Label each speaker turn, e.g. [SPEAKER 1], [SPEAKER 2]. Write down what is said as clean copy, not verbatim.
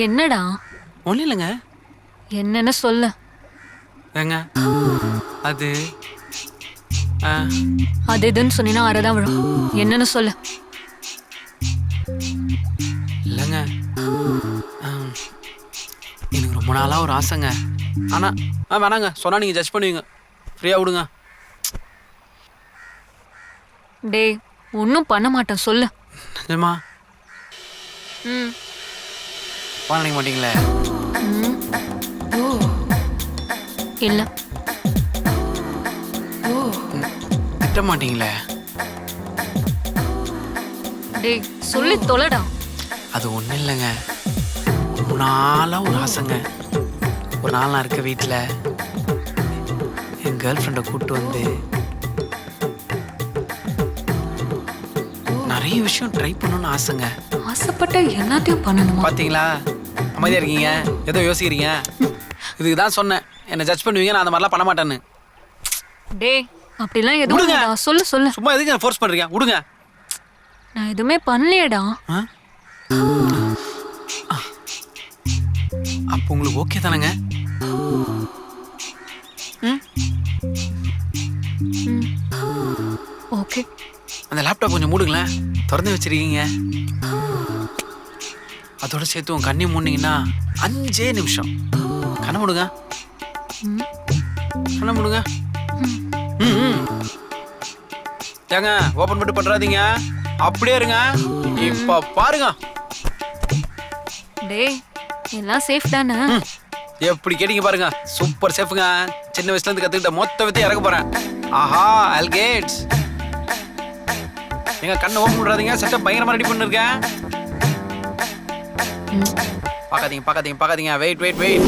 [SPEAKER 1] என்னடா?
[SPEAKER 2] ஒன்றும் இல்லைங்க.
[SPEAKER 1] என்னன்னு சொல்லு.
[SPEAKER 2] ஏங்க அது ஆ,
[SPEAKER 1] அது இதுன்னு சொன்னீங்கன்னா அறதான் விழும். என்னன்னு சொல்லு.
[SPEAKER 2] இல்லைங்க. ஆம், எனக்கு ரொம்ப நாளாக ஒரு ஆசைங்க. ஆனால் வேணாங்க, சொன்னால் நீங்கள் ஜட்ஜ் பண்ணுவீங்க. ஃப்ரீயாக விடுங்க.
[SPEAKER 1] டேய், ஒன்னும் பண்ண மாட்டேன் சொல்லு.
[SPEAKER 2] நிஜமா
[SPEAKER 1] ம்.
[SPEAKER 2] நினைக்க மாட்டீங்களே?
[SPEAKER 1] ம். இல்ல.
[SPEAKER 2] திட்ட மாட்டீங்களே?
[SPEAKER 1] டேய், சொல்லி தொலைடா.
[SPEAKER 2] அது ஒன்றும் இல்லைங்க. ரொம்ப நாளாக ஒரு ஆசைங்க. ஒரு நாள் நான் இருக்க வீட்டில் என் கேர்ள் ஃப்ரெண்டை கூப்பிட்டு வந்து நிறைய விஷயம் ட்ரை பண்ணணும்னு ஆசைங்க.
[SPEAKER 1] ஆசைப்பட்ட எல்லாத்தையும் பண்ணணுமா?
[SPEAKER 2] பார்த்தீங்களா, அமைதியாக இருக்கீங்க, ஏதோ யோசிக்கிறீங்க. இதுக்கு தான் சொன்னேன், என்னை ஜட்ஜ் பண்ணுவீங்க, நான் அந்த மாதிரிலாம் பண்ண மாட்டேன்னு.
[SPEAKER 1] டேய், அப்படிலாம் எதுவும்
[SPEAKER 2] விடுங்க.
[SPEAKER 1] இல்லடா. சொல்லு சொல்லு.
[SPEAKER 2] சும்மா எதுக்கு என்ன ஃபோர்ஸ் பண்ணுறீங்க? விடுங்க.
[SPEAKER 1] நான் எதுவுமே பண்ணலையேடா.
[SPEAKER 2] ஆ? அப்போ உங்களுக்கு ஓகே தானேங்க? ம்,
[SPEAKER 1] ஓகே.
[SPEAKER 2] அந்த லேப்டாப் கொஞ்சம் மூடுங்களேன், திறந்து வச்சிருக்கீங்க. அதோட சேர்த்து உங்க கண்ணை மூடினீங்கன்னா 5 நிமிஷம். கண்ணை மூடுங்க.
[SPEAKER 1] ம்.
[SPEAKER 2] கண்ணை மூடுங்க. ம். ஏங்க ஓபன் மட்டும் பண்றாதீங்க, அப்படியே இருங்க. இப்ப பாருங்க.
[SPEAKER 1] டேய், எல்லாம் சேஃப் தானே?
[SPEAKER 2] எப்படி கேட்டீங்க பாருங்க. சூப்பர் சேஃப்ங்க. சின்ன வயசுல இருந்து கத்துக்கிட்ட மொத்த வித்தை இறக்க போறேன். ஆஹா, அல்கேட்ஸ். எங்க கண்ணை ஓபன் பண்றாதீங்க, செட்டப் பயங்கரமா ரெடி பண்ணிருக்கேன். பாக்காதீங்க பாக்காதீங்க பாக்காதீங்க. Wait wait wait.